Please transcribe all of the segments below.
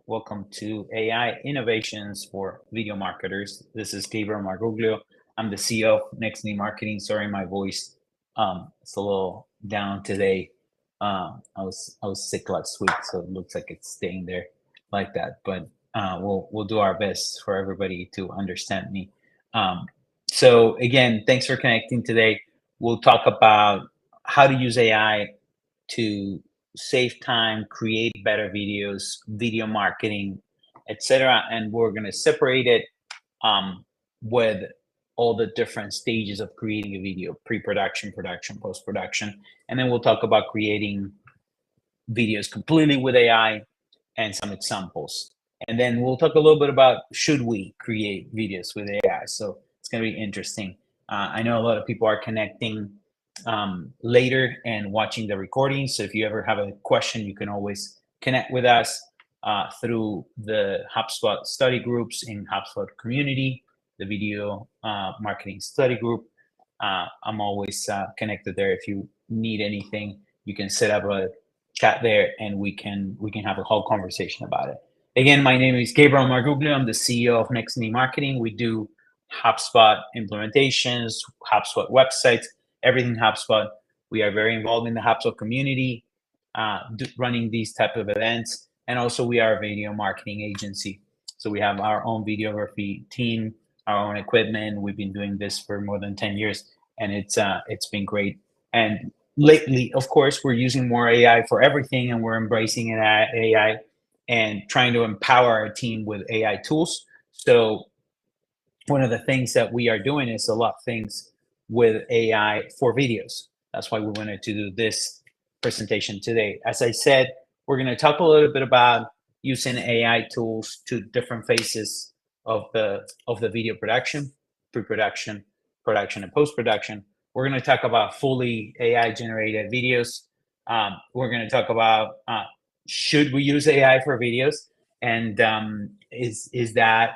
Welcome to AI Innovations for Video Marketers. This is Gabriel Marguglio. I'm the CEO of Nextiny Marketing. Sorry, my voice it's a little down today. I was sick last week, so it looks like it's staying there like that. But we'll do our best for everybody to understand me. So again, thanks for connecting today. We'll talk about how to use AI to save time, create better videos, video marketing, etc. And we're going to separate it with all the different stages of creating a video: pre-production, production, post-production. And then we'll talk about creating videos completely with AI and some examples. And then we'll talk a little bit about should we create videos with AI. So it's going to be interesting. I know a lot of people are connecting later and watching the recording. So if you ever have a question, you can always connect with us through the HubSpot study groups in HubSpot community, the video marketing study group. I'm always connected there. If you need anything, you can set up a chat there and we can have a whole conversation about it. Again, my name is Gabriel Marguglio. I'm the CEO of Nextiny Marketing. We do HubSpot implementations, HubSpot websites, everything HubSpot. We are very involved in the HubSpot community, running these type of events. And also we are a video marketing agency. So we have our own videography team, our own equipment. We've been doing this for more than 10 years and it's been great. And lately, of course, we're using more AI for everything and we're embracing AI and trying to empower our team with AI tools. So one of the things that we are doing is a lot of things with AI for videos. That's why we wanted to do this presentation today. As I said, we're going to talk a little bit about using AI tools to different phases of the video production, pre-production, production, and post-production. We're going to talk about fully AI generated videos. We're going to talk about should we use AI for videos, and is that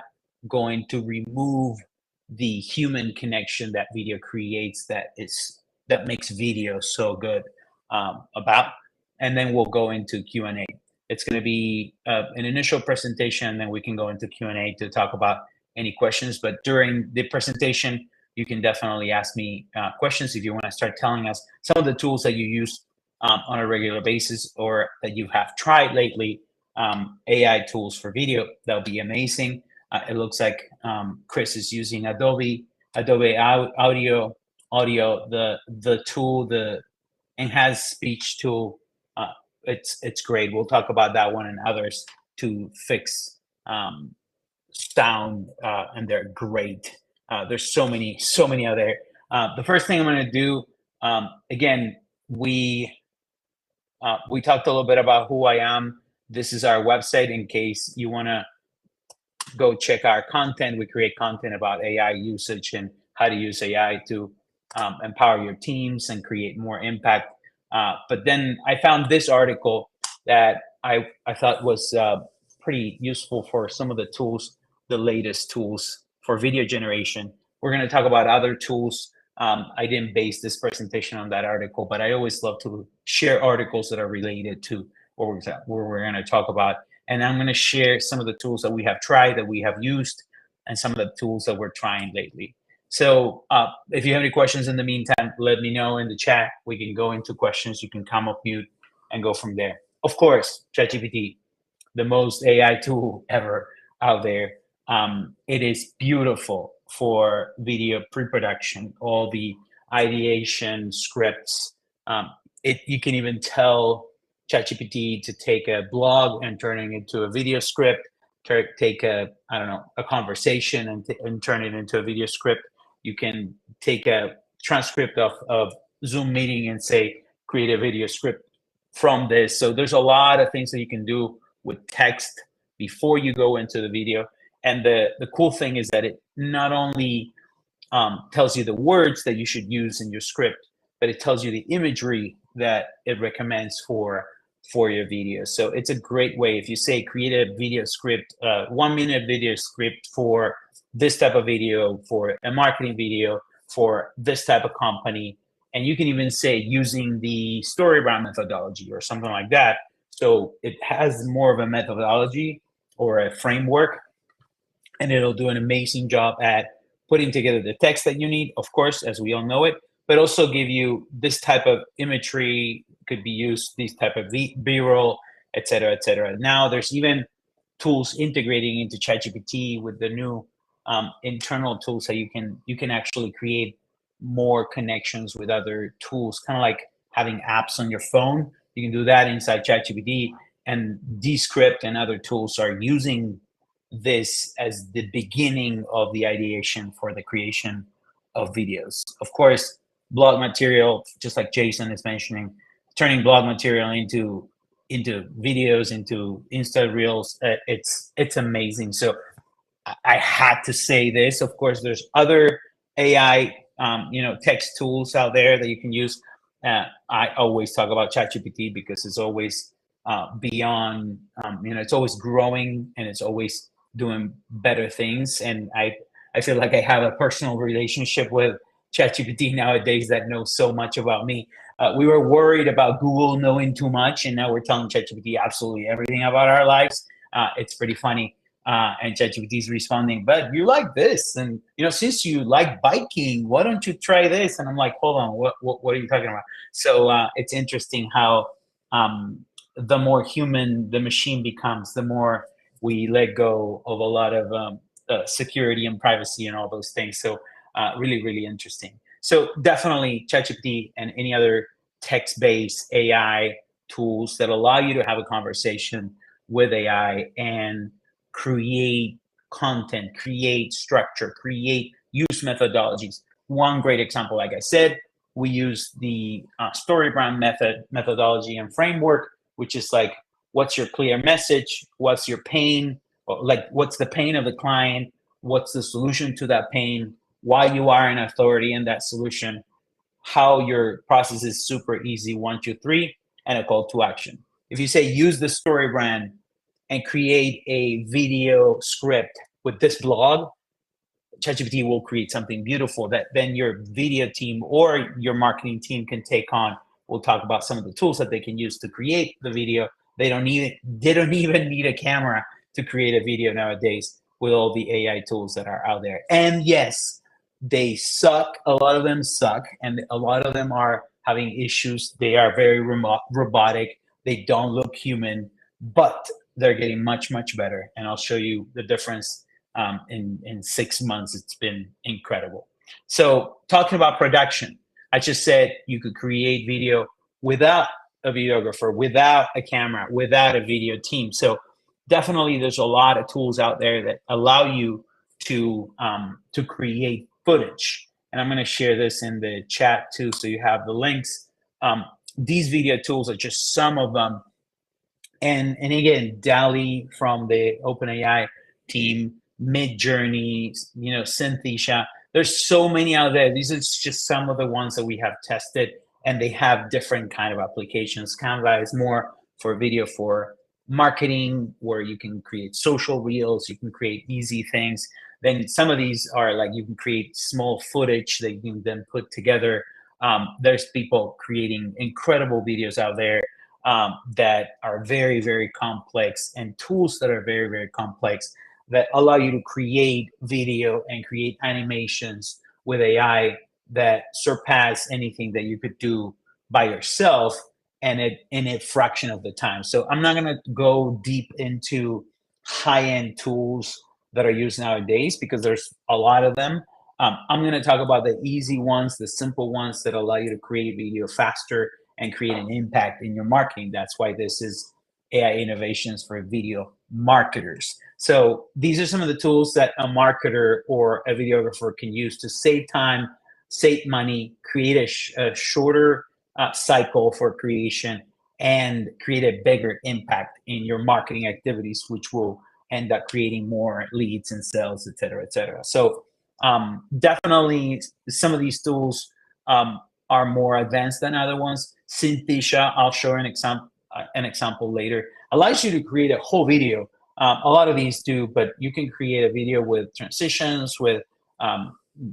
going to remove the human connection that video creates that makes video so good about. And then we'll go into Q&A. It's going to be an initial presentation, and then we can go into Q&A to talk about any questions. But during the presentation, you can definitely ask me questions if you want to start telling us some of the tools that you use on a regular basis or that you have tried lately, AI tools for video. That'll be amazing. It looks like Chris is using Adobe Audio, the tool, the enhanced speech tool. It's great. We'll talk about that one and others to fix sound, and they're great. There's so many out there. The first thing I'm going to do, again, we talked a little bit about who I am. This is our website in case you want to go check our content. We create content about AI usage and how to use AI to empower your teams and create more impact. But then I found this article that I thought was pretty useful for some of the tools, the latest tools for video generation. We're going to talk about other tools. I didn't base this presentation on that article, but I always love to share articles that are related to what we're going to talk about. And I'm going to share some of the tools that we have tried, that we have used, and some of the tools that we're trying lately. So if you have any questions in the meantime, let me know in the chat. We can go into questions. You can come off mute and go from there. Of course, ChatGPT, the most AI tool ever out there. It is beautiful for video pre-production, all the ideation scripts. You can even tell ChatGPT to take a blog and turn it into a video script, take a conversation and turn it into a video script. You can take a transcript of Zoom meeting and say, create a video script from this. So there's a lot of things that you can do with text before you go into the video. And the cool thing is that it not only tells you the words that you should use in your script, but it tells you the imagery that it recommends for your video. So it's a great way. If you say create a video script, 1 minute video script for this type of video, for a marketing video, for this type of company, and you can even say using the StoryBrand methodology or something like that. So it has more of a methodology or a framework, and it'll do an amazing job at putting together the text that you need, of course, as we all know it, but also give you this type of imagery, could be used, these type of B-roll, et cetera, et cetera. Now there's even tools integrating into ChatGPT with the new internal tools that you can actually create more connections with other tools, kind of like having apps on your phone. You can do that inside ChatGPT, and Descript and other tools are using this as the beginning of the ideation for the creation of videos. Of course, blog material, just like Jason is mentioning, turning blog material into videos, into Insta Reels, it's amazing. So I had to say this. Of course, there's other AI, text tools out there that you can use. I always talk about ChatGPT because it's always beyond, it's always growing and it's always doing better things. And I feel like I have a personal relationship with ChatGPT nowadays that knows so much about me. We were worried about Google knowing too much, and now we're telling ChatGPT absolutely everything about our lives. It's pretty funny. And ChatGPT is responding, but you like this, and since you like biking, why don't you try this? And I'm like, hold on, what are you talking about? So it's interesting how the more human the machine becomes, the more we let go of a lot of security and privacy and all those things. So really, really interesting. So definitely ChatGPT and any other text-based AI tools that allow you to have a conversation with AI and create content, create structure, create use methodologies. One great example, like I said, we use the StoryBrand methodology and framework, which is like, what's your clear message? What's your pain? Or like, what's the pain of the client? What's the solution to that pain? Why you are an authority in that solution? How your process is super easy, 1, 2, 3, and a call to action. If you say use the StoryBrand and create a video script with this blog, ChatGPT will create something beautiful that then your video team or your marketing team can take on. We'll talk about some of the tools that they can use to create the video. They don't even need a camera to create a video nowadays with all the AI tools that are out there. And yes, they suck. A lot of them suck, and a lot of them are having issues. They are very robotic. They don't look human, but they're getting much, much better. And I'll show you the difference in 6 months. It's been incredible. So talking about production, I just said you could create video without a videographer, without a camera, without a video team. So definitely there's a lot of tools out there that allow you to create footage. And I'm going to share this in the chat too, so you have the links. These video tools are just some of them. And again, DALL-E from the OpenAI team, Midjourney, Synthesia. There's so many out there. These are just some of the ones that we have tested, and they have different kind of applications. Canva is more for video for marketing, where you can create social reels, you can create easy things. Then some of these are like you can create small footage that you can then put together. There's people creating incredible videos out there that are very, very complex, and tools that are very, very complex that allow you to create video and create animations with AI that surpass anything that you could do by yourself, and in a fraction of the time. So I'm not going to go deep into high-end tools that are used nowadays because there's a lot of them. I'm going to talk about the easy ones, the simple ones that allow you to create video faster and create an impact in your marketing. That's why this is AI innovations for video marketers. So these are some of the tools that a marketer or a videographer can use to save time, save money, create a shorter cycle for creation, and create a bigger impact in your marketing activities, which will end up creating more leads and sales, et cetera, et cetera. So definitely some of these tools are more advanced than other ones. Synthesia, I'll show an example later, allows you to create a whole video. A lot of these do, but you can create a video with transitions, with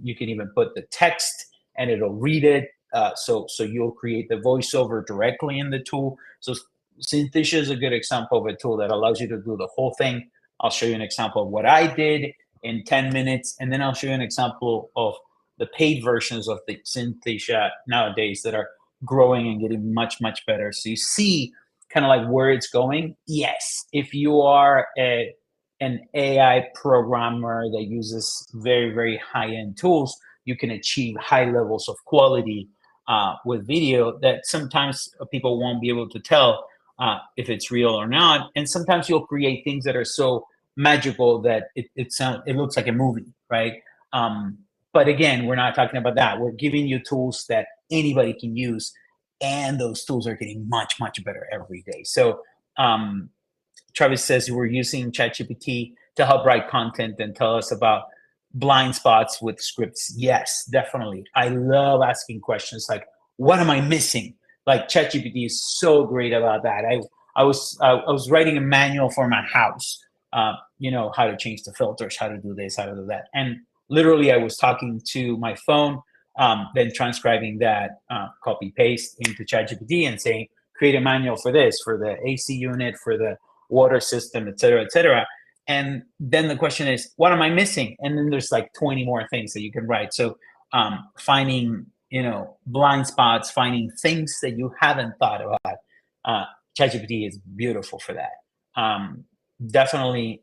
you can even put the text and it'll read it. So you'll create the voiceover directly in the tool. So Synthesia is a good example of a tool that allows you to do the whole thing I'll show you an example of what I did in 10 minutes, and then I'll show you an example of the paid versions of the Synthesia nowadays that are growing and getting much, much better. So you see kind of like where it's going. Yes, if you are an AI programmer that uses very, very high-end tools, you can achieve high levels of quality with video that sometimes people won't be able to tell if it's real or not. And sometimes you'll create things that are so magical that it looks like a movie, right? But again, we're not talking about that. We're giving you tools that anybody can use, and those tools are getting much, much better every day. So Travis says we're using ChatGPT to help write content and tell us about blind spots with scripts. Yes, definitely. I love asking questions like, "What am I missing?" Like ChatGPT is so great about that. I was writing a manual for my house. How to change the filters, how to do this, how to do that, and literally I was talking to my phone, then transcribing that copy paste into ChatGPT and saying, create a manual for this, for the AC unit, for the water system, et cetera, et cetera. And then the question is, what am I missing? And then there's like 20 more things that you can write. So finding, blind spots, finding things that you haven't thought about. ChatGPT is beautiful for that. Definitely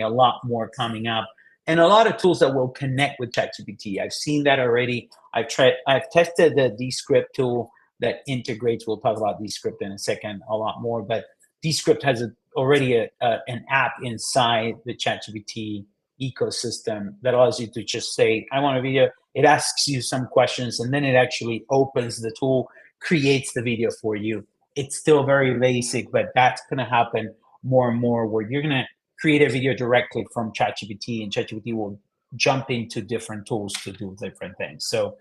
a lot more coming up, and a lot of tools that will connect with ChatGPT. I've seen that already. I've tested the Descript tool that integrates. We'll talk about Descript in a second a lot more, but Descript has already an app inside the ChatGPT ecosystem that allows you to just say, I want a video. It asks you some questions, and then it actually opens the tool, creates the video for you. It's still very basic, but that's going to happen more and more, where you're going to create a video directly from ChatGPT, and ChatGPT will jump into different tools to do different things. So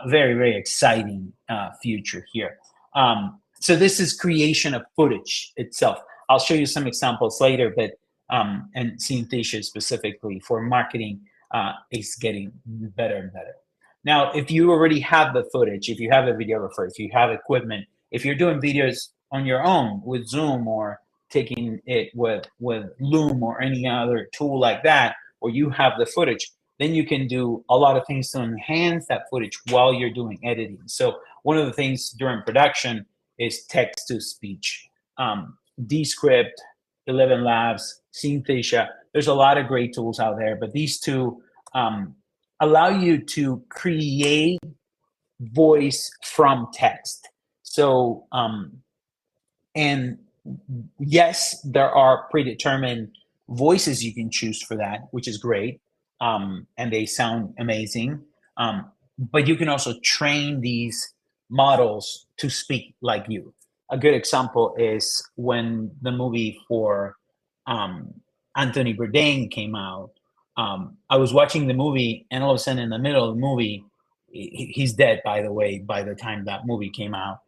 very, very exciting future here. So this is creation of footage itself. I'll show you some examples later, but and Synthesia specifically for marketing is getting better and better. Now, if you already have the footage, if you have a videographer, if you have equipment, if you're doing videos on your own with Zoom, or taking it with Loom or any other tool like that, or you have the footage, then you can do a lot of things to enhance that footage while you're doing editing. So one of the things during production is text to speech. Descript, 11 Labs, Synthesia. There's a lot of great tools out there, but these two allow you to create voice from text. So, and yes, there are predetermined voices you can choose for that, which is great, and they sound amazing. But you can also train these models to speak like you. A good example is when the movie for Anthony Bourdain came out. I was watching the movie, and all of a sudden, in the middle of the movie, he's dead, by the way, by the time that movie came out.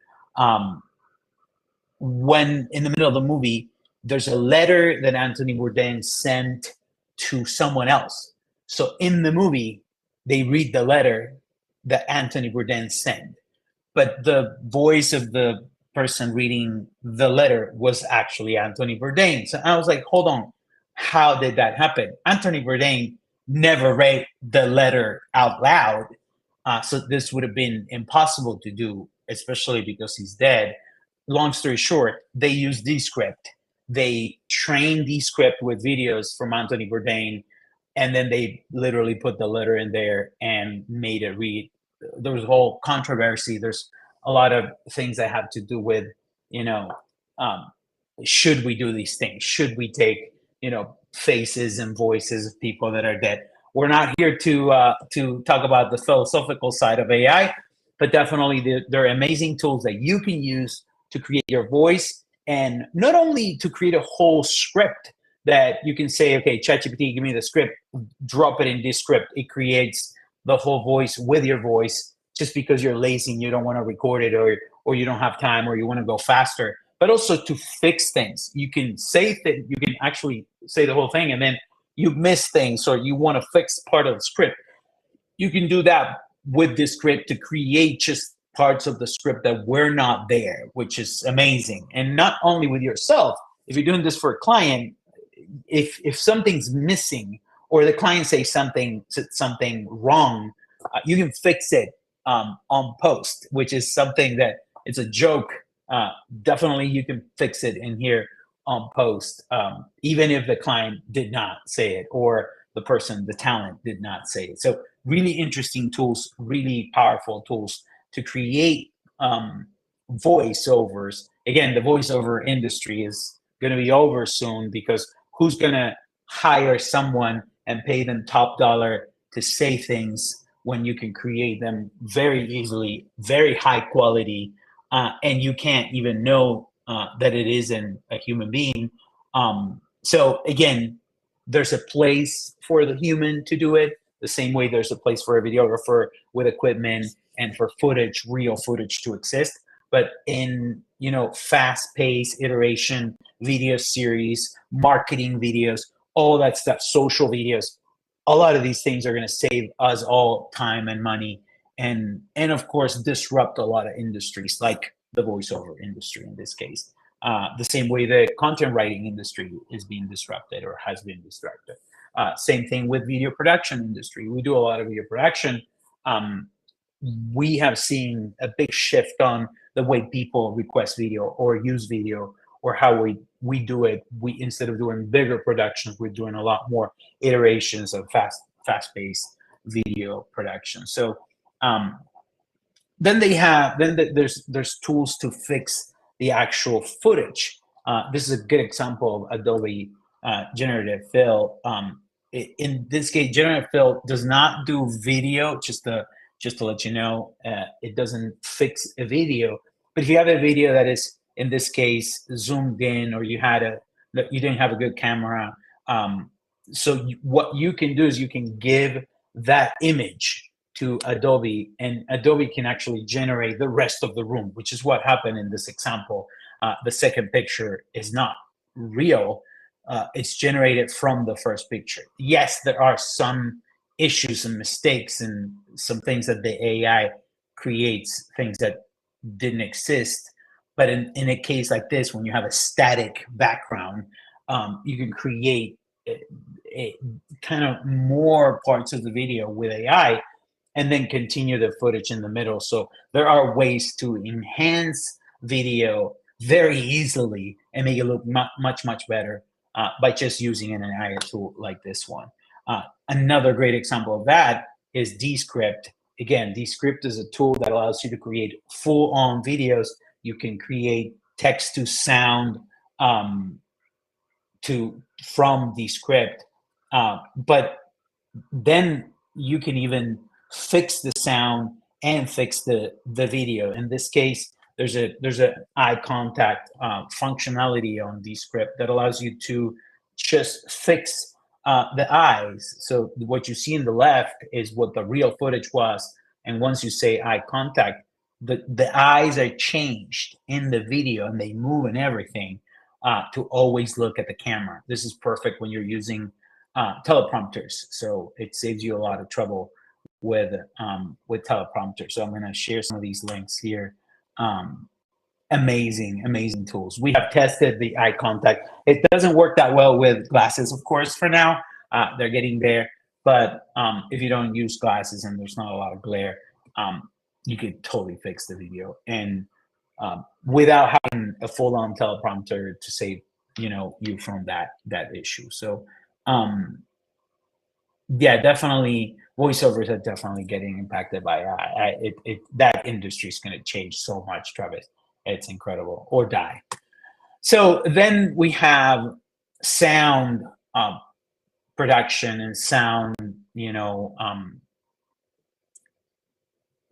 When in the middle of the movie, there's a letter that Anthony Bourdain sent to someone else. So in the movie, they read the letter that Anthony Bourdain sent, but the voice of the person reading the letter was actually Anthony Bourdain. So I was like, hold on, how did that happen? Anthony Bourdain never read the letter out loud. So this would have been impossible to do, especially because he's dead. Long story short, they use Descript. They trained Descript with videos from Anthony Bourdain, and then they literally put the letter in there and made it read. There was a whole controversy. There's a lot of things that have to do with, should we do these things? Should we take, faces and voices of people that are dead? We're not here to talk about the philosophical side of AI, but definitely there are amazing tools that you can use to create your voice, and not only to create a whole script that you can say, okay, ChatGPT, give me the script, drop it in this script. It creates the whole voice with your voice, just because you're lazy and you don't want to record it, or you don't have time, or you want to go faster. But also to fix things. You can say that you can actually say the whole thing, and then you miss things, or you want to fix part of the script. You can do that with this script to create just parts of the script that were not there, which is amazing. And not only with yourself, if you're doing this for a client, if something's missing or the client says something wrong, you can fix it on post, which is something that it's a joke. Definitely, you can fix it in here on post, even if the client did not say it or the talent did not say it. So really interesting tools, really powerful tools to create voiceovers. Again, the voiceover industry is going to be over soon, because who's going to hire someone and pay them top dollar to say things when you can create them very easily, very high quality, and you can't even know that it isn't a human being. So again, there's a place for the human to do it, the same way there's a place for a videographer with equipment and for footage, real footage, to exist. But in, fast-paced iteration video series, marketing videos, all that stuff, social videos, a lot of these things are going to save us all time and money, and of course disrupt a lot of industries, like the voiceover industry in this case. The same way the content writing industry is being disrupted or has been disrupted. Same thing with video production industry. We do a lot of video production. We have seen a big shift on the way people request video or use video, or how we do it. We, instead of doing bigger productions, we're doing a lot more iterations of fast-paced video production. So then there's tools to fix the actual footage. This is a good example of Adobe Generative Fill. In this case, Generative Fill does not do video, just to let you know. It doesn't fix a video. But if you have a video that is, in this case, zoomed in, or you didn't have a good camera, what you can do is you can give that image to Adobe, and Adobe can actually generate the rest of the room, which is what happened in this example. The second picture is not real. It's generated from the first picture. Yes, there are some issues and mistakes and some things that the AI creates, things that didn't exist. But in a case like this, when you have a static background, you can create a kind of more parts of the video with AI, and then continue the footage in the middle. So there are ways to enhance video very easily and make it look much, much better by just using an AI tool like this one. Another great example of that is Descript. Again, Descript is a tool that allows you to create full-on videos. You can create text to sound from Descript, but then you can even fix the sound and fix the video. In this case, there's a eye contact functionality on Descript that allows you to just fix the eyes. So what you see in the left is what the real footage was, and once you say eye contact, the eyes are changed in the video, and they move and everything to always look at the camera. This is perfect when you're using teleprompters, so it saves you a lot of trouble with teleprompters. So I'm going to share some of these links here. Amazing tools. We have tested the eye contact. It doesn't work that well with glasses, of course, for now. They're getting there, but if you don't use glasses and there's not a lot of glare, you could totally fix the video, and without having a full-on teleprompter to save you from that issue. So yeah, definitely voiceovers are definitely getting impacted by AI. That industry is going to change so much, Travis. It's incredible, or die. So then we have sound production and sound,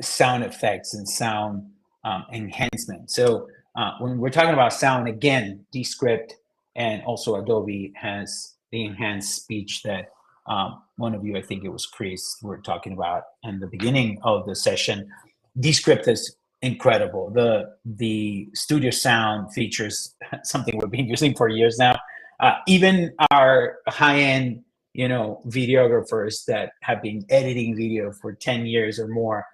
sound effects and sound enhancement. So when we're talking about sound, again, Descript and also Adobe has the enhanced speech that one of you, I think it was Chris, were talking about in the beginning of the session. Descript is incredible. The studio sound features something we've been using for years now. Even our high-end, videographers that have been editing video for 10 years or more,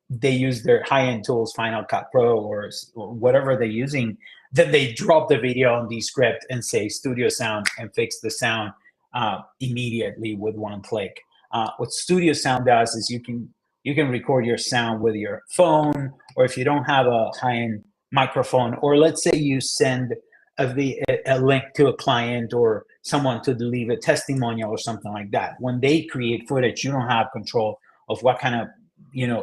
they use their high-end tools, Final Cut Pro or whatever they're using. then they drop the video on Descript and say Studio Sound and fix the sound immediately with one click. What Studio Sound does is you can record your sound with your phone, or if you don't have a high-end microphone, or let's say you send a link to a client or someone to leave a testimonial or something like that. When they create footage, you don't have control of what kind of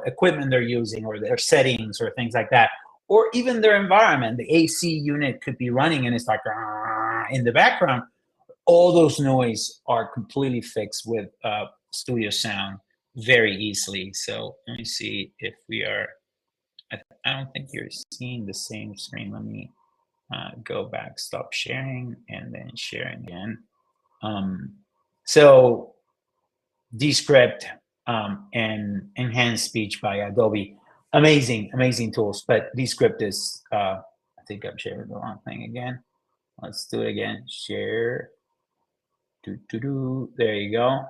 equipment they're using or their settings or things like that, or even their environment. The AC unit could be running and it's like in the background. All those noise are completely fixed with Studio Sound very easily. So let me see if we are. I don't think you're seeing the same screen. Let me go back, stop sharing, and then sharing again. So Descript and Enhanced Speech by Adobe, amazing tools. But Descript is, I think I'm sharing the wrong thing again. Let's do it again. Share. There you go.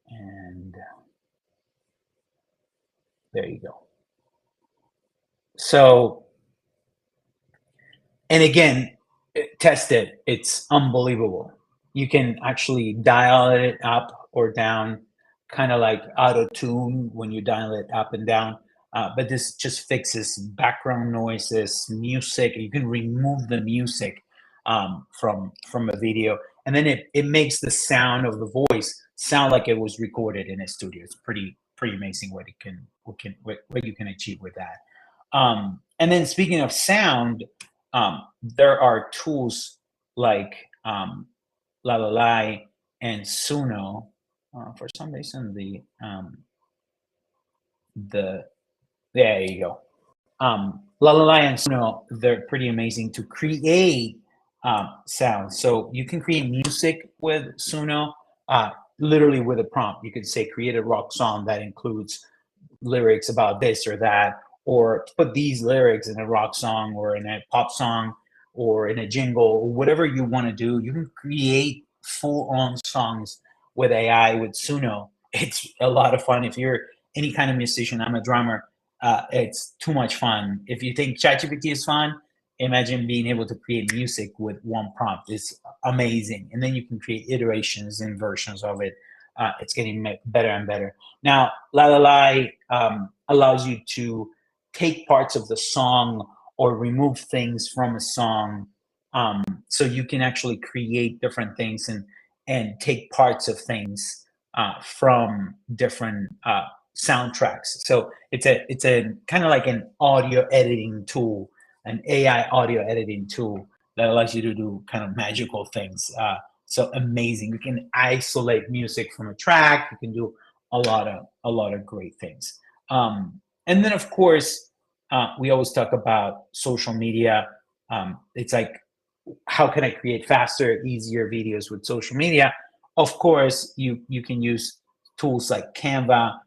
And there you go. So, and again, test it. It's unbelievable. You can actually dial it up or down, kind of like auto tune when you dial it up and down. But this just fixes background noises, music. You can remove the music from a video, and then it makes the sound of the voice sound like it was recorded in a studio. It's pretty amazing what you can achieve with that. And then speaking of sound, there are tools like Lalai and Suno. For some reason, there you go. Lalai and Suno, they're pretty amazing to create sound. So you can create music with Suno, literally with a prompt. You could say create a rock song that includes lyrics about this or that, or put these lyrics in a rock song or in a pop song or in a jingle, or whatever you want to do. You can create full-on songs with AI, with Suno. It's a lot of fun. If you're any kind of musician, I'm a drummer, it's too much fun. If you think ChatGPT is fun, imagine being able to create music with one prompt. It's amazing. And then you can create iterations and versions of it. It's getting better and better. Now, Lalai allows you to take parts of the song or remove things from a song, so you can actually create different things and take parts of things from different soundtracks. So it's a kind of like an audio editing tool, an AI audio editing tool that allows you to do kind of magical things. So amazing. You can isolate music from a track. You can do a lot of great things. And then of course, we always talk about social media. It's like, how can I create faster, easier videos with social media? Of course, you can use tools like Canva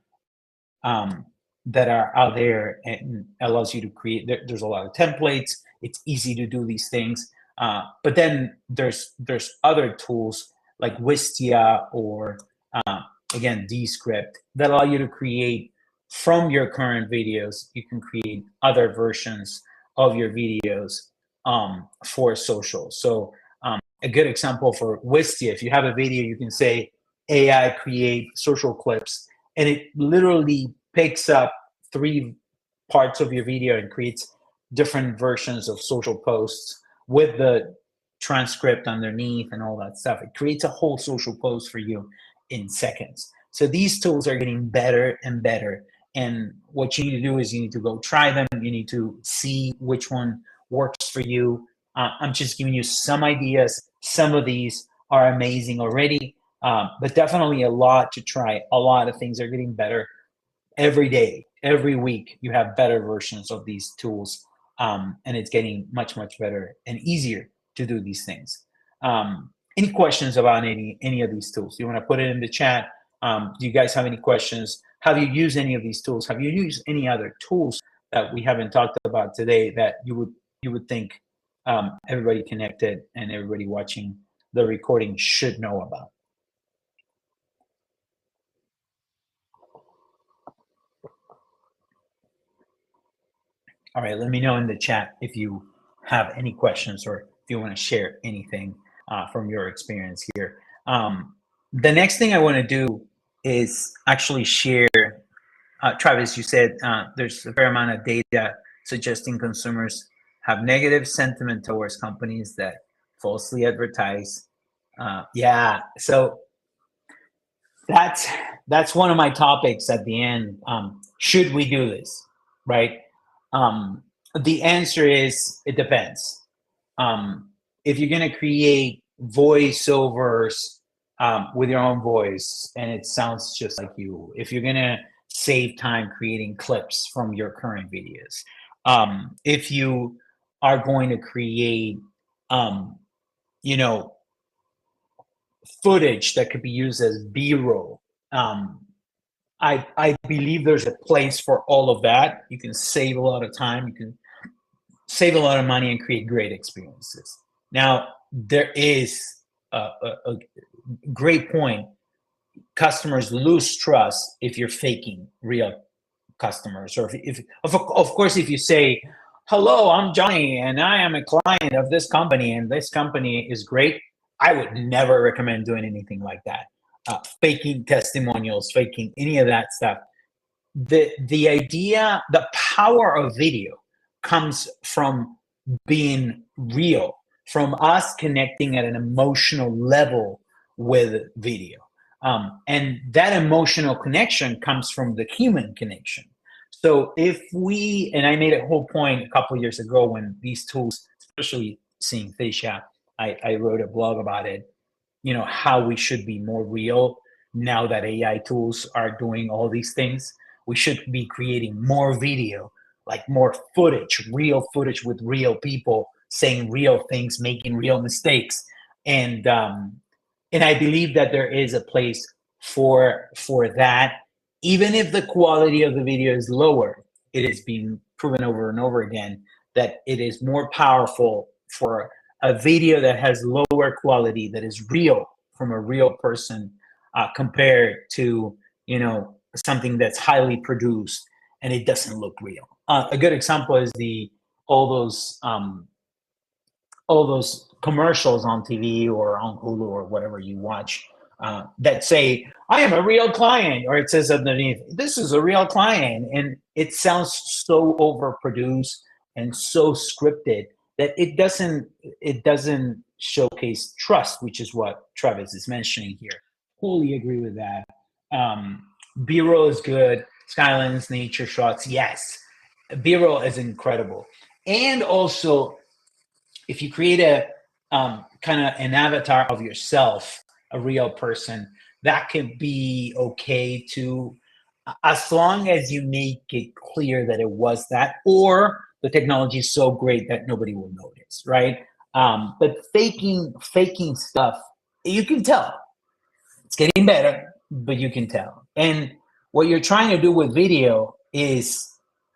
that are out there and allows you to create. There's a lot of templates. It's easy to do these things. But then there's other tools like Wistia or again Descript that allow you to create from your current videos. You can create other versions of your videos for social. So a good example for Wistia, if you have a video, you can say AI create social clips, and it literally picks up 3 parts of your video and creates different versions of social posts with the transcript underneath and all that stuff. It creates a whole social post for you in seconds. So these tools are getting better and better. And what you need to do is you need to go try them. You need to see which one works for you. I'm just giving you some ideas. Some of these are amazing already, but definitely a lot to try. A lot of things are getting better every day, every week. You have better versions of these tools, and it's getting much better and easier to do these things. Any questions about any of these tools? You want to put it in the chat? Do you guys have any questions? Have you used any of these tools? Have you used any other tools that we haven't talked about today that you would think everybody connected and everybody watching the recording should know about? All right, let me know in the chat if you have any questions or if you want to share anything from your experience here. The next thing I want to do is actually share. Travis, you said there's a fair amount of data suggesting consumers have negative sentiment towards companies that falsely advertise. Yeah, so that's one of my topics at the end. Should we do this, right? The answer is it depends. If you're going to create voiceovers with your own voice and it sounds just like you, if you're going to save time creating clips from your current videos, if you are going to create, you know, footage that could be used as B-roll, I believe there's a place for all of that. You can save a lot of time. You can save a lot of money and create great experiences. Now, there is a great point. Customers lose trust if you're faking real customers, or if of course, if you say, "Hello, I'm Johnny, and I am a client of this company, and this company is great," I would never recommend doing anything like that. Faking testimonials, faking any of that stuff. The idea, the power of video comes from being real, from us connecting at an emotional level with video. And that emotional connection comes from the human connection. So if we, and I made a whole point a couple of years ago when these tools, especially seeing Fascia, I wrote a blog about it, you know, how we should be more real now that AI tools are doing all these things. We should be creating more video, like more footage, real footage with real people saying real things, making real mistakes. And I believe that there is a place for that, even if the quality of the video is lower. It is being proven over and over again that it is more powerful for a video that has lower quality, that is real from a real person, compared to, you know, something that's highly produced and it doesn't look real. A good example is all those commercials on TV or on Hulu or whatever you watch, that say, "I am a real client," or it says underneath, "This is a real client," and it sounds so overproduced and so scripted that it doesn't showcase trust, which is what Travis is mentioning here. Totally agree with that. B-roll is good. Skylines, nature shots, yes. B-roll is incredible. And also, if you create a kind of an avatar of yourself, a real person, that can be okay too, as long as you make it clear that it was that, or the technology is so great that nobody will notice, right? But faking stuff, you can tell it's getting better, but you can tell. And what you're trying to do with video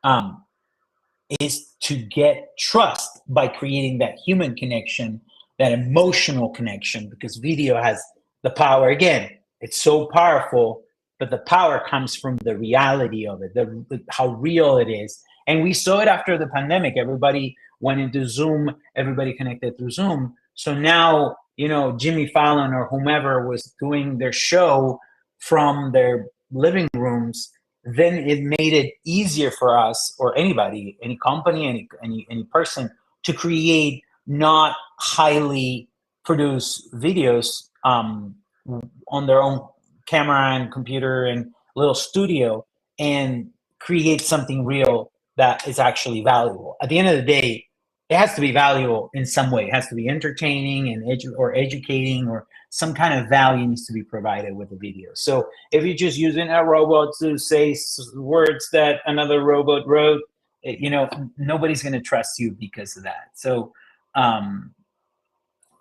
um, is to get trust by creating that human connection, that emotional connection, because video has the power. Again, it's so powerful, but the power comes from the reality of it, how real it is. And we saw it after the pandemic. Everybody went into Zoom, everybody connected through Zoom. So now, you know, Jimmy Fallon or whomever was doing their show from their living rooms, then it made it easier for us, or anybody, any company, any person, to create not highly produced videos on their own camera and computer and little studio, and create something real that is actually valuable. At the end of the day, it has to be valuable in some way. It has to be entertaining and educating, or some kind of value needs to be provided with the video. So if you're just using a robot to say words that another robot wrote, you know, nobody's going to trust you because of that. So,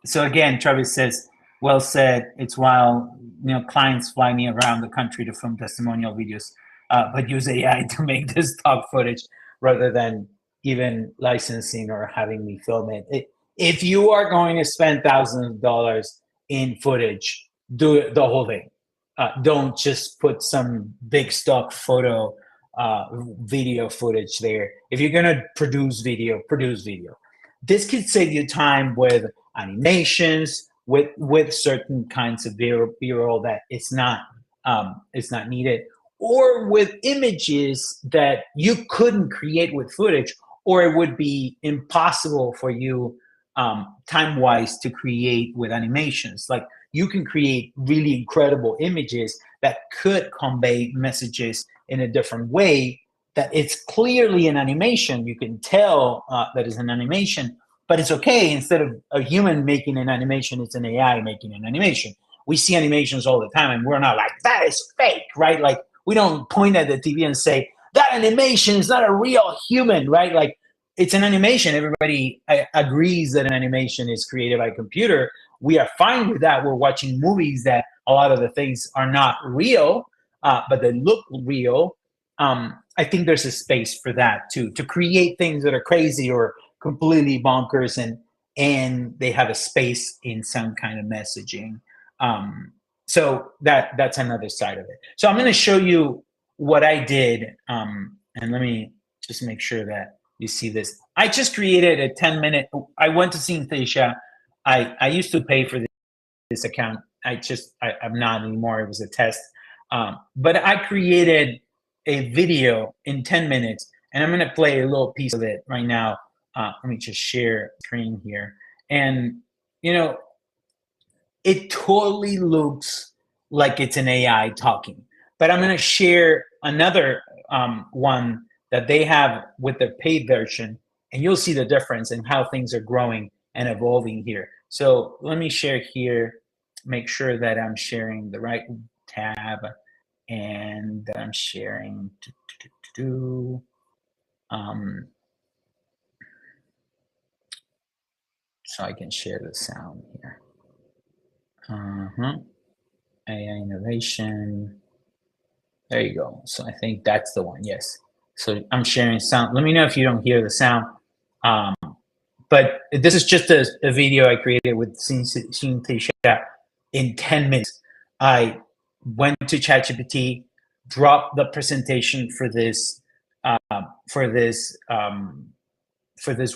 so again, Travis says, well said. It's while, you know, clients fly me around the country to film testimonial videos, but use AI to make this stock footage rather than even licensing or having me film it. If you are going to spend thousands of dollars in footage, do it, the whole thing. Don't just put some big stock photo video footage there. If you're gonna produce video, produce video. This could save you time with animations, with certain kinds of B-roll that it's not needed, or with images that you couldn't create with footage, or it would be impossible for you time-wise to create with animations. Like you can create really incredible images that could convey messages in a different way, that it's clearly an animation. You can tell that it's an animation, but it's okay. Instead of a human making an animation, it's an AI making an animation. We see animations all the time and we're not like, that is fake, right? Like we don't point at the TV and say, that animation is not a real human, right? Like it's an animation. Everybody agrees that an animation is created by a computer. We are fine with that. We're watching movies that a lot of the things are not real, but they look real. I think there's a space for that too, to create things that are crazy or completely bonkers, and they have a space in some kind of messaging. So that's another side of it. So I'm going to show you what I did, and let me just make sure that you see this. I just created a 10-minute. I went to Synthesia. I used to pay for this account. I'm not anymore. It was a test. But I created a video in 10 minutes, and I'm going to play a little piece of it right now. Let me just share screen here. And, you know, it totally looks like it's an AI talking. But I'm going to share another one that they have with the paid version, and you'll see the difference in how things are growing and evolving here. So let me share here, make sure that I'm sharing the right tab, and I'm sharing so I can share the sound here. AI innovation. There you go. So I think that's the one. Yes. So I'm sharing sound. Let me know if you don't hear the sound. But this is just a video I created with Synthesia in 10 minutes. I went to ChatGPT, dropped the presentation for this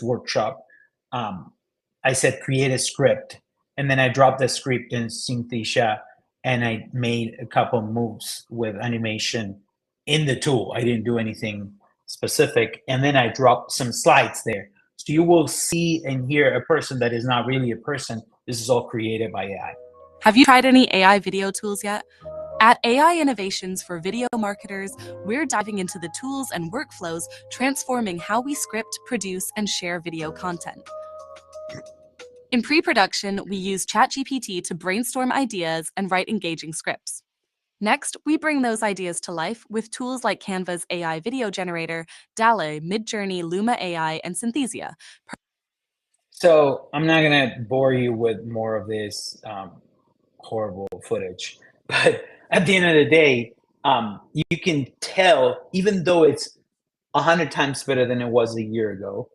workshop. I said create a script, and then I dropped the script in Synthesia, and I made a couple moves with animation in the tool. I didn't do anything specific, and then I dropped some slides there. So you will see and hear a person that is not really a person. This is all created by AI. Have you tried any AI video tools yet? At AI Innovations for Video Marketers, we're diving into the tools and workflows transforming how we script, produce, and share video content. In pre-production, we use ChatGPT to brainstorm ideas and write engaging scripts. Next, we bring those ideas to life with tools like Canva's AI video generator, DALL-E, Midjourney, Luma AI, and Synthesia. So I'm not going to bore you with more of this horrible footage, but at the end of the day, you can tell, even though it's 100 times better than it was a year ago,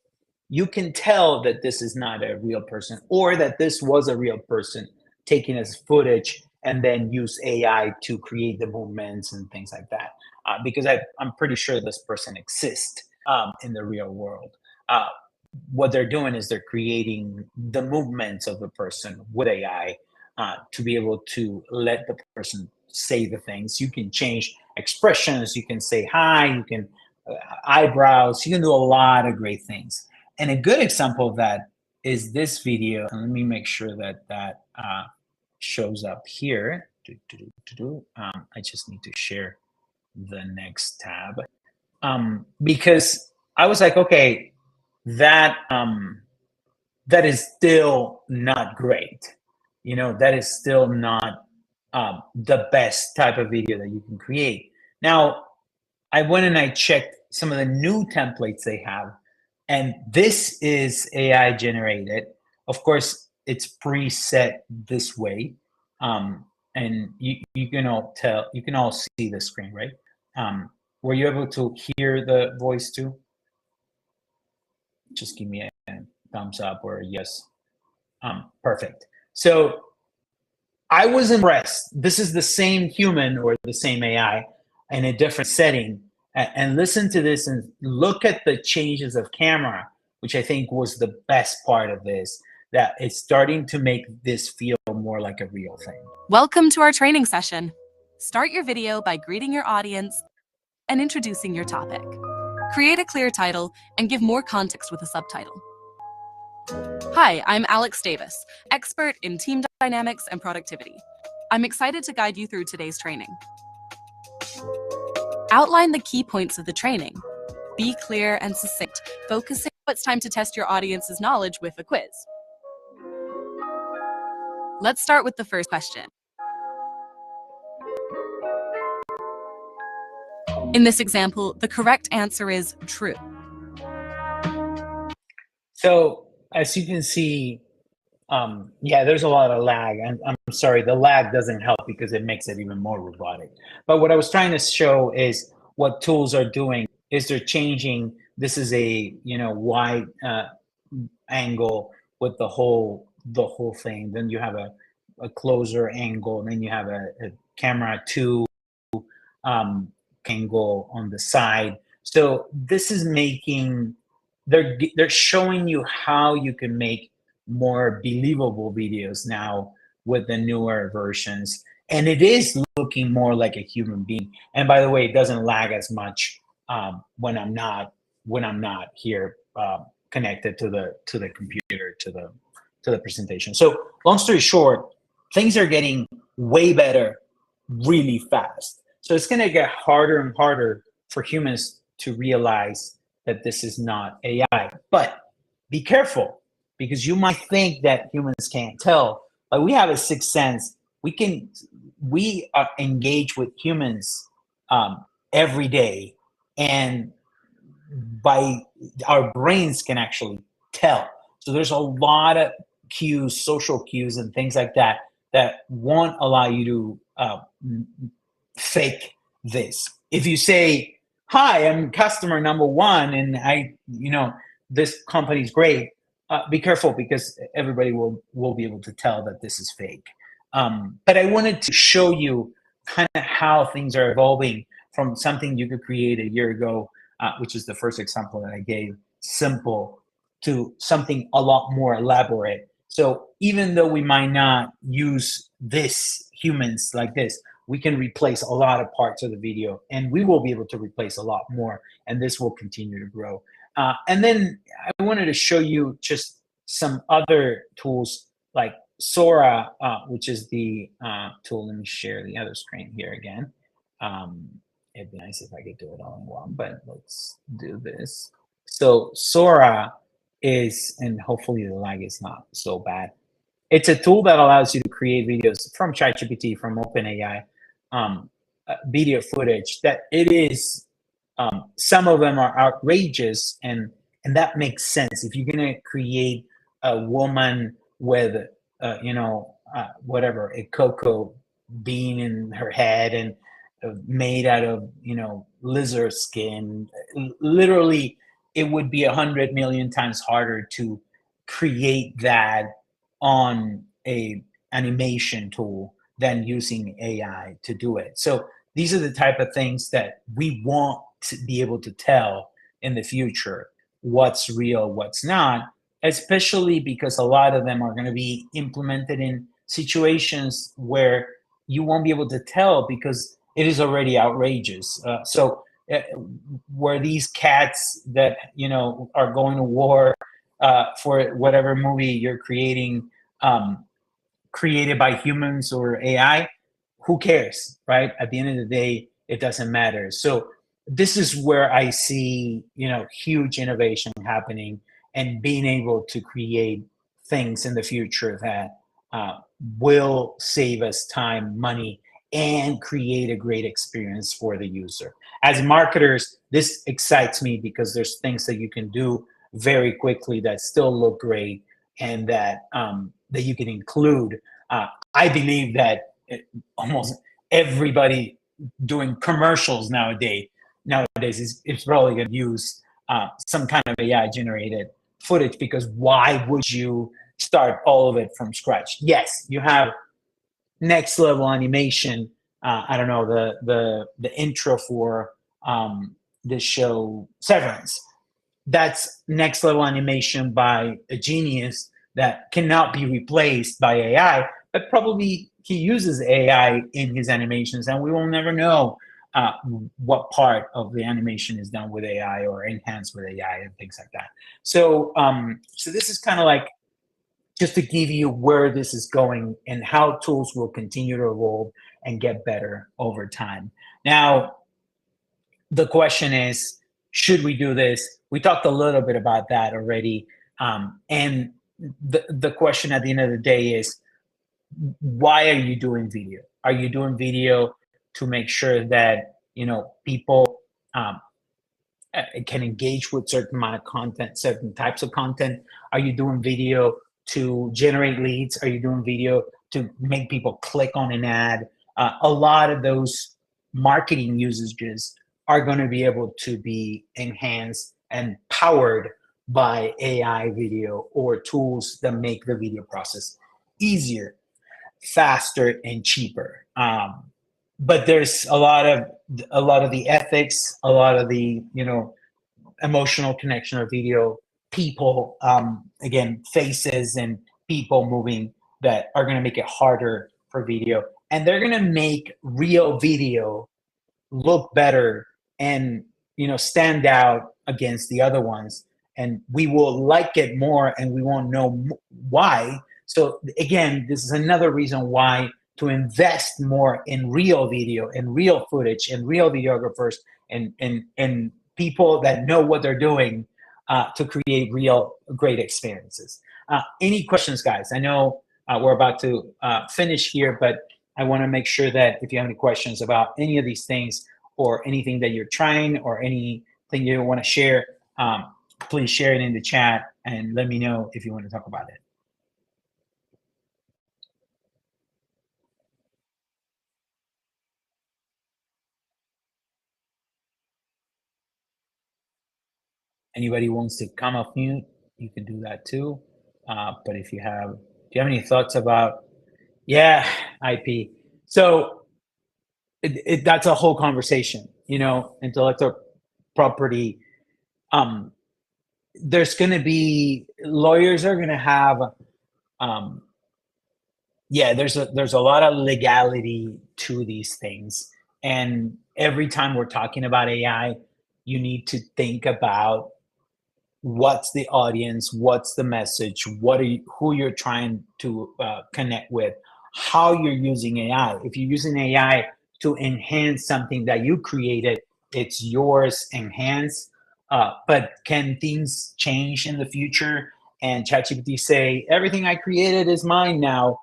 you can tell that this is not a real person, or that this was a real person taking as footage and then use AI to create the movements and things like that. Because I'm pretty sure this person exists in the real world. What they're doing is they're creating the movements of the person with AI to be able to let the person say the things. You can change expressions, you can say hi, you can eyebrows, you can do a lot of great things. And a good example of that is this video. And let me make sure that that shows up here. I just need to share the next tab because I was like, okay, that that is still not great. You know, that is still not the best type of video that you can create. Now, I went and I checked some of the new templates they have, and this is AI generated. Of course, it's preset this way, and you can all tell, you can all see the screen, right? Were you able to hear the voice too? Just give me a thumbs up or a yes. Perfect. So I was impressed. This is the same human or the same AI in a different setting, and listen to this and look at the changes of camera, which I think was the best part of this, that it's starting to make this feel more like a real thing. Welcome to our training session. Start your video by greeting your audience and introducing your topic. Create a clear title and give more context with a subtitle. Hi, I'm Alex Davis, expert in team dynamics and productivity. I'm excited to guide you through today's training. Outline the key points of the training. Be clear and succinct, focusing on it's time to test your audience's knowledge with a quiz. Let's start with the first question. In this example, the correct answer is true. So as you can see, yeah, there's a lot of lag. And I'm sorry, the lag doesn't help because it makes it even more robotic. But what I was trying to show is what tools are doing is they're changing. This is a wide angle with the whole thing. Then you have a closer angle, and then you have a camera 2 angle on the side. So this is making, they're showing you how you can make more believable videos now with the newer versions, and it is looking more like a human being. And by the way, it doesn't lag as much when I'm not here connected to the computer, to the presentation. So long story short, things are getting way better really fast. So it's going to get harder and harder for humans to realize that this is not AI. But be careful, because you might think that humans can't tell, but we have a sixth sense. We engage with humans every day, and by our brains can actually tell. So there's a lot of cues, social cues, and things like that won't allow you to fake this. If you say, "Hi, I'm customer number 1, and this company's great," be careful, because everybody will be able to tell that this is fake. But I wanted to show you kind of how things are evolving from something you could create a year ago, which is the first example that I gave, simple, to something a lot more elaborate. So even though we might not use this humans like this, we can replace a lot of parts of the video, and we will be able to replace a lot more, and this will continue to grow. And then I wanted to show you just some other tools like Sora, which is the tool. Let me share the other screen here again. It'd be nice if I could do it all in one, but let's do this. So Sora is, and hopefully the lag is not so bad. It's a tool that allows you to create videos from ChatGPT, from OpenAI, video footage that it is, some of them are outrageous, and that makes sense. If you're gonna create a woman with, whatever, a cocoa bean in her head and made out of, lizard skin, literally, it would be 100 million times harder to create that on a animation tool than using AI to do it. So these are the type of things that we want to be able to tell in the future, what's real, what's not, especially because a lot of them are going to be implemented in situations where you won't be able to tell because it is already outrageous. Where these cats that are going to war for whatever movie you're creating, created by humans or AI, who cares, right? At the end of the day, it doesn't matter. So this is where I see, huge innovation happening, and being able to create things in the future that will save us time, money, and create a great experience for the user. As marketers, this excites me because there's things that you can do very quickly that still look great, and that that you can include. I believe that almost everybody doing commercials nowadays is probably going to use some kind of AI generated footage, because why would you start all of it from scratch? Yes, you have next level animation. I don't know, the intro for the show Severance. That's next level animation by a genius that cannot be replaced by AI, but probably he uses AI in his animations, and we will never know uh, what part of the animation is done with AI or enhanced with AI and things like that. So this is kind of like just to give you where this is going and how tools will continue to evolve and get better over time. Now, the question is, should we do this? We talked a little bit about that already. And the question at the end of the day is, why are you doing video? Are you doing video to make sure that, people um, can engage with certain amount of content, certain types of content? Are you doing video to generate leads? Are you doing video to make people click on an ad? A lot of those marketing usages are going to be able to be enhanced and powered by AI video or tools that make the video process easier, faster, and cheaper. But there's a lot of the ethics, a lot of the emotional connection of video, people, again, faces and people moving, that are going to make it harder for video, and they're going to make real video look better and stand out against the other ones, and we will like it more and we won't know why. So again, this is another reason why to invest more in real video and real footage and real videographers and people that know what they're doing, to create real great experiences. Any questions, guys? I know we're about to finish here, but I want to make sure that if you have any questions about any of these things or anything that you're trying or anything you want to share, please share it in the chat and let me know if you want to talk about it. Anybody wants to come off mute, you can do that too. But do you have any thoughts about, yeah, IP? So that's a whole conversation, intellectual property. There's going to be, lawyers are going to have, there's a lot of legality to these things. And every time we're talking about AI, you need to think about what's the audience, what's the message, who you're trying to connect with, how you're using AI. If you're using AI to enhance something that you created, it's yours, enhance. But can things change in the future? And ChatGPT say, everything I created is mine now.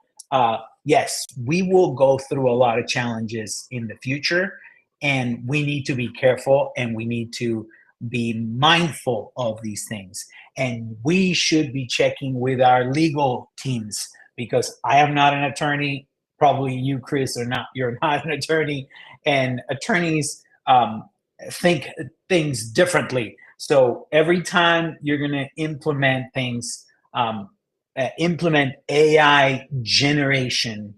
Yes, we will go through a lot of challenges in the future, and we need to be careful and we need to be mindful of these things. And we should be checking with our legal teams, because I am not an attorney. Probably you, Chris, you're not an attorney, and attorneys think things differently. So every time you're going to implement things, implement AI generation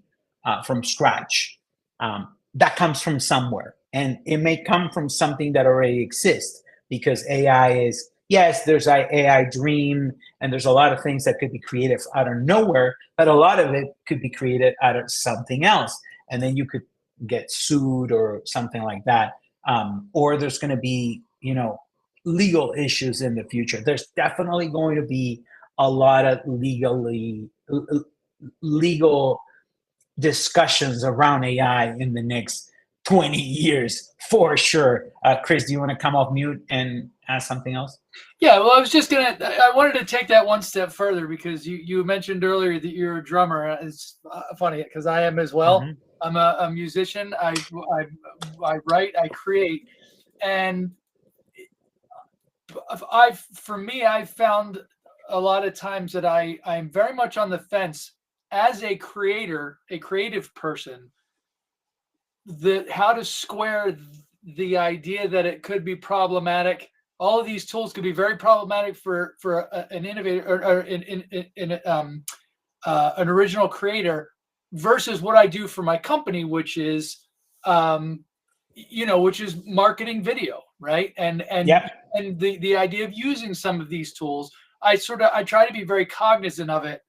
from scratch, that comes from somewhere. And it may come from something that already exists, because AI is, yes, there's AI Dream, and there's a lot of things that could be created out of nowhere, but a lot of it could be created out of something else. And then you could get sued or something like that. Or there's going to be, legal issues in the future. There's definitely going to be a lot of legal discussions around AI in the next 20 years for sure. Chris, do you want to come off mute and ask something else? Yeah, well, I wanted to take that one step further, because you mentioned earlier that you're a drummer. It's funny because I am as well. Mm-hmm. I'm a musician. I write, I create, and I've found a lot of times that I'm very much on the fence as a creator, a creative person, how to square the idea that it could be problematic. All of these tools could be very problematic for an innovator or an original creator, versus what I do for my company, which is, which is marketing video, right? And Yep. and the idea of using some of these tools, I try to be very cognizant of it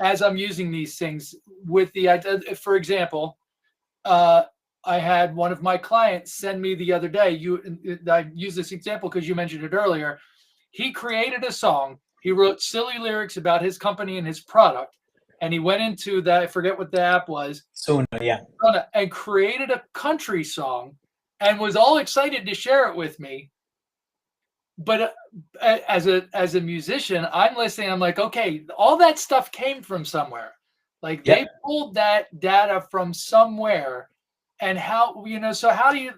as I'm using these things with the idea. For example, I had one of my clients send me the other day. I use this example because you mentioned it earlier. He created a song. He wrote silly lyrics about his company and his product, and he went into that. I forget what the app was. Soon, yeah. And created a country song, and was all excited to share it with me. But as a musician, I'm listening. I'm like, okay, all that stuff came from somewhere. Like they pulled that data from somewhere. And how, so how do you,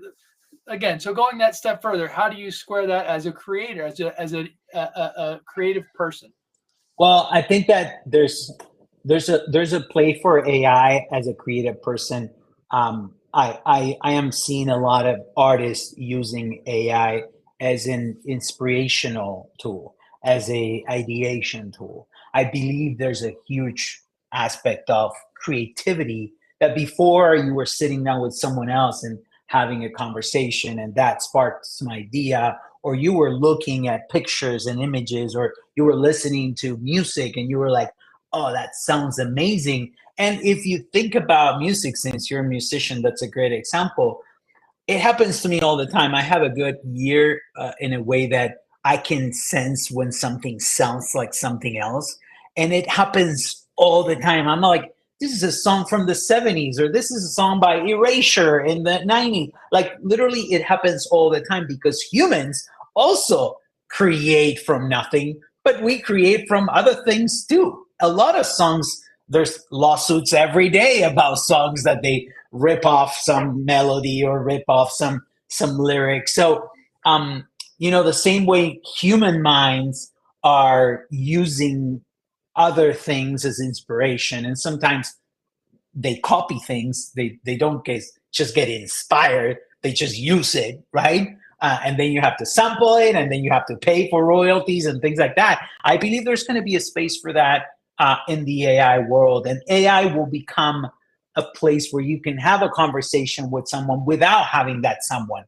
again, so going that step further, how do you square that as a creator, as a creative person? Well, I think that there's a play for AI as a creative person. I am seeing a lot of artists using AI as an inspirational tool, as a ideation tool. I believe there's a huge aspect of creativity that before you were sitting down with someone else and having a conversation and that sparked some idea, or you were looking at pictures and images, or you were listening to music and you were like, oh, that sounds amazing. And if you think about music, since you're a musician, that's a great example. It happens to me all the time. I have a good ear in a way that I can sense when something sounds like something else. And it happens all the time. I'm like, this is a song from the 70s, or this is a song by Erasure in the 90s. Like literally it happens all the time because humans also create from nothing, but we create from other things too. A lot of songs, there's lawsuits every day about songs that they rip off some melody or rip off some lyrics. So, the same way human minds are using other things as inspiration, and sometimes they copy things. They don't just get inspired. They just use it, right? And then you have to sample it, and then you have to pay for royalties and things like that. I believe there's going to be a space for that in the AI world, and AI will become a place where you can have a conversation with someone without having that someone.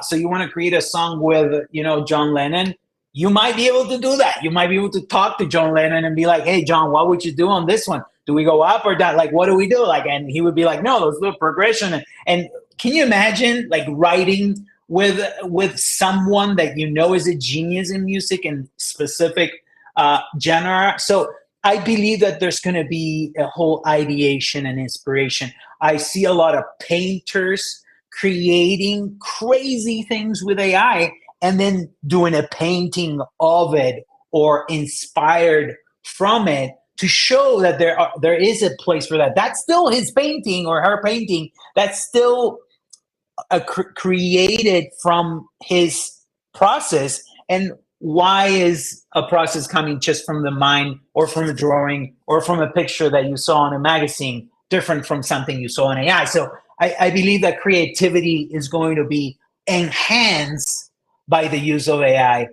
So you want to create a song with, John Lennon, you might be able to do that. You might be able to talk to John Lennon and be like, hey, John, what would you do on this one? Do we go up or down? Like, what do we do? Like, and he would be like, no, let's do a progression. And can you imagine like writing with someone that is a genius in music and specific genre? So I believe that there's going to be a whole ideation and inspiration. I see a lot of painters creating crazy things with AI and then doing a painting of it or inspired from it to show that there is a place for that. That's still his painting or her painting. That's still created from his process. And why is a process coming just from the mind or from a drawing or from a picture that you saw in a magazine different from something you saw in AI? So I believe that creativity is going to be enhanced by the use of AI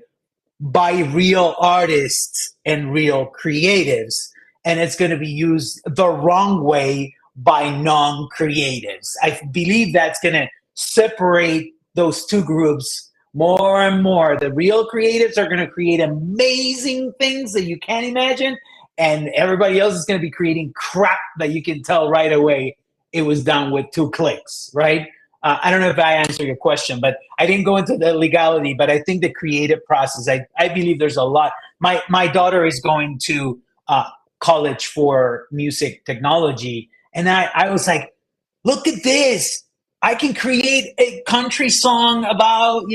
by real artists and real creatives. And it's going to be used the wrong way by non-creatives. I believe that's going to separate those two groups more and more. The real creatives are going to create amazing things that you can't imagine, and everybody else is going to be creating crap that you can tell right away it was done with 2 clicks, right? I don't know if I answered your question, but I didn't go into the legality, but I think the creative process, I believe there's a lot. My daughter is going to college for music technology, and I was like, look at this. I can create a country song about,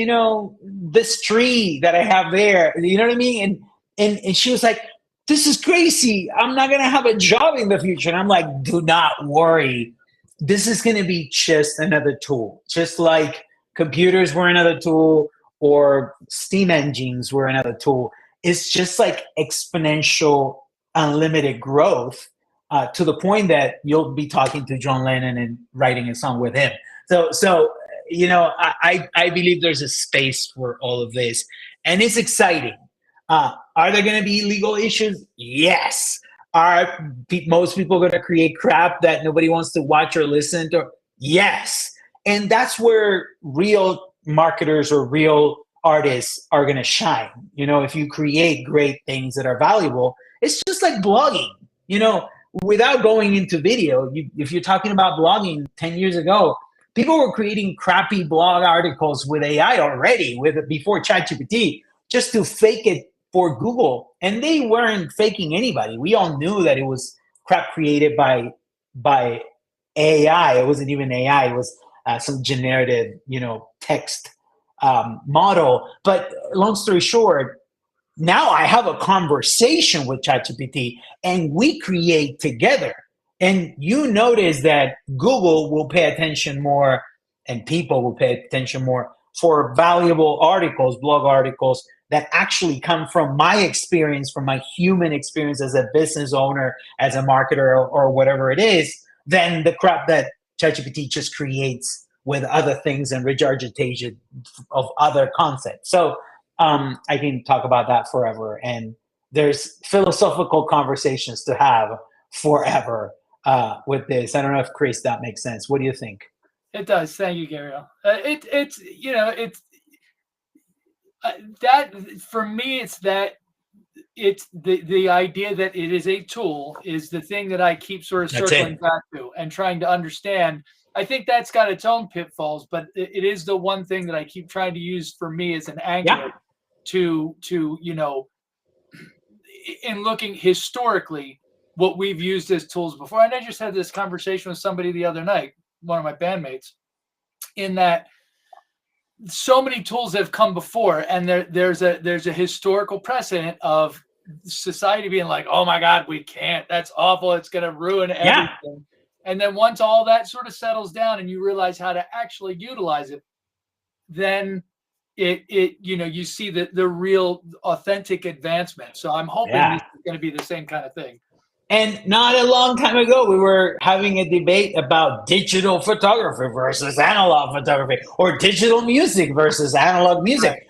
this tree that I have there. You know what I mean? And she was like, this is crazy. I'm not going to have a job in the future. And I'm like, do not worry. This is going to be just another tool, just like computers were another tool or steam engines were another tool. It's just like exponential, unlimited growth to the point that you'll be talking to John Lennon and writing a song with him. So I believe there's a space for all of this, and it's exciting. Are there going to be legal issues? Yes. Are most people going to create crap that nobody wants to watch or listen to? Yes. And that's where real marketers or real artists are going to shine. You know, if you create great things that are valuable, it's just like blogging, you know, without going into video. If you're talking about blogging 10 years ago, people were creating crappy blog articles with AI already, before ChatGPT, just to fake it for Google. And they weren't faking anybody. We all knew that it was crap created by AI. It wasn't even AI. It was some generative, text model. But long story short, now I have a conversation with ChatGPT and we create together. And you notice that Google will pay attention more and people will pay attention more for valuable articles, blog articles that actually come from my experience, from my human experience as a business owner, as a marketer, or whatever it is, than the crap that ChatGPT just creates with other things and regurgitation of other concepts. So I can talk about that forever. And there's philosophical conversations to have forever with this. I don't know if, Chris, that makes sense. What do you think? It does. Thank you, Gabriel. That for me, it's the idea that it is a tool is the thing that I keep sort of circling back to and trying to understand. I think that's got its own pitfalls, but it is the one thing that I keep trying to use for me as an anchor to in looking historically what we've used as tools before. And I just had this conversation with somebody the other night, one of my bandmates, in that so many tools have come before, and there's a historical precedent of society being like, oh my God, we can't, that's awful, it's going to ruin everything. And then once all that sort of settles down and you realize how to actually utilize it, then you see the real authentic advancement. So I'm hoping this is going to be the same kind of thing. And not a long time ago, we were having a debate about digital photography versus analog photography, or digital music versus analog music.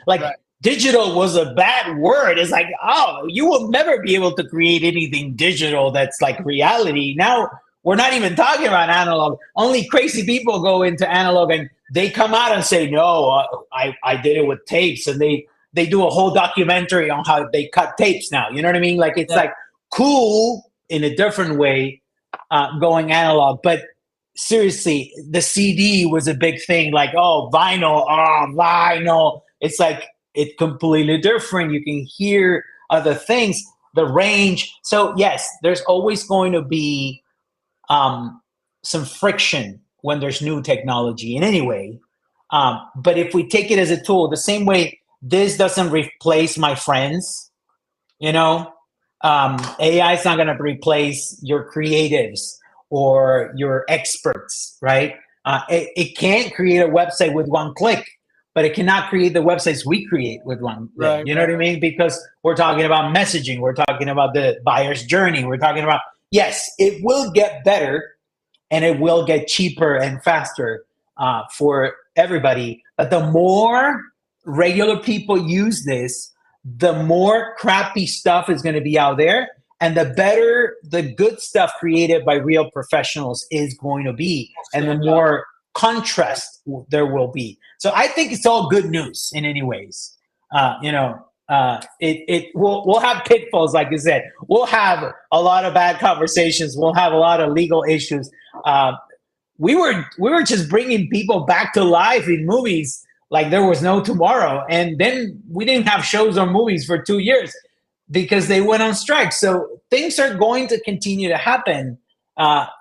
Digital was a bad word. It's like, oh, you will never be able to create anything digital that's like reality. Now we're not even talking about analog. Only crazy people go into analog and they come out and say, no, I did it with tapes. And they do a whole documentary on how they cut tapes now. You know what I mean? Like, it's like cool in a different way, going analog. But seriously, the CD was a big thing. Like, vinyl. It's like, it's completely different. You can hear other things, the range. So yes, there's always going to be some friction when there's new technology in any way. But if we take it as a tool, the same way this doesn't replace my friends, AI is not going to replace your creatives or your experts, right? It can't create a website with one click, but it cannot create the websites we create with one click. Right, you know what I mean? Because we're talking about messaging. We're talking about the buyer's journey. We're talking about, yes, it will get better and it will get cheaper and faster for everybody. But the more regular people use this, the more crappy stuff is going to be out there, and the better the good stuff created by real professionals is going to be, and the more contrast there will be. So I think it's all good news in any ways. We'll have pitfalls, like you said. We'll have a lot of bad conversations. We'll have a lot of legal issues. We were just bringing people back to life in movies like there was no tomorrow. And then we didn't have shows or movies for 2 years because they went on strike. So things are going to continue to happen.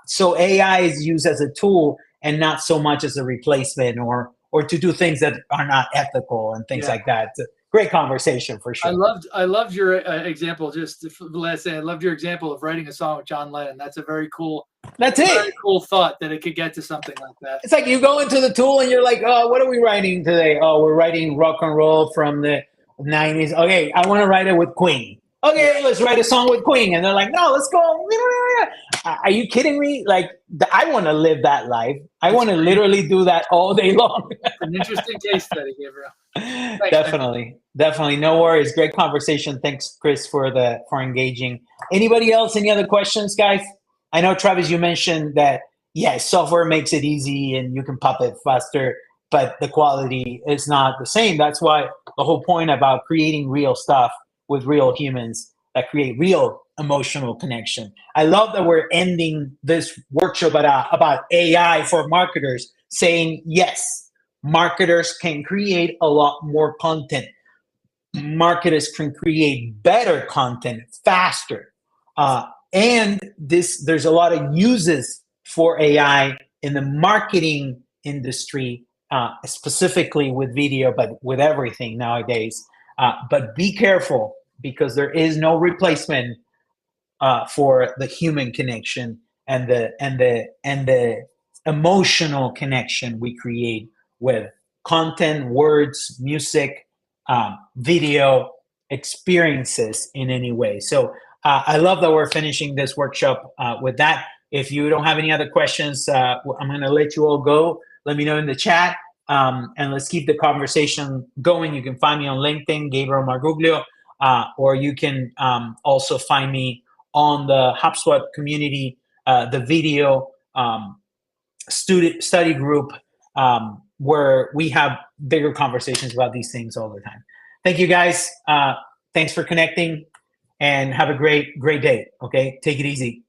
So AI is used as a tool and not so much as a replacement or to do things that are not ethical and things like that. Great conversation for sure. I loved your example. Just the last thing, I loved your example of writing a song with John Lennon. That's a very cool. Very cool thought that it could get to something like that. It's like you go into the tool and you're like, oh, what are we writing today? Oh, we're writing rock and roll from the 90s. Okay, I want to write it with Queen. Okay, let's write a song with Queen. And they're like, no, let's go. Are you kidding me? Like, I want to live that life. I want to literally do that all day long. An interesting case study, Gabriel. Thanks, Definitely. No worries. Great conversation. Thanks, Chris, for engaging. Anybody else? Any other questions, guys? I know, Travis, you mentioned that, software makes it easy and you can pop it faster. but the quality is not the same. That's why the whole point about creating real stuff with real humans that create real emotional connection. I love that we're ending this workshop about AI for marketers, saying yes, marketers can create a lot more content. Marketers can create better content faster. And there's a lot of uses for AI in the marketing industry, specifically with video, but with everything nowadays. But be careful, because there is no replacement for the human connection and the emotional connection we create with content, words, music, video, experiences in any way. So I love that we're finishing this workshop with that. If you don't have any other questions, I'm going to let you all go. Let me know in the chat, and let's keep the conversation going. You can find me on LinkedIn, Gabriel Marguglio, or you can also find me on the HubSpot community, the video study group, where we have bigger conversations about these things all the time. Thank you, guys. Thanks for connecting, and have a great day. Okay, take it easy.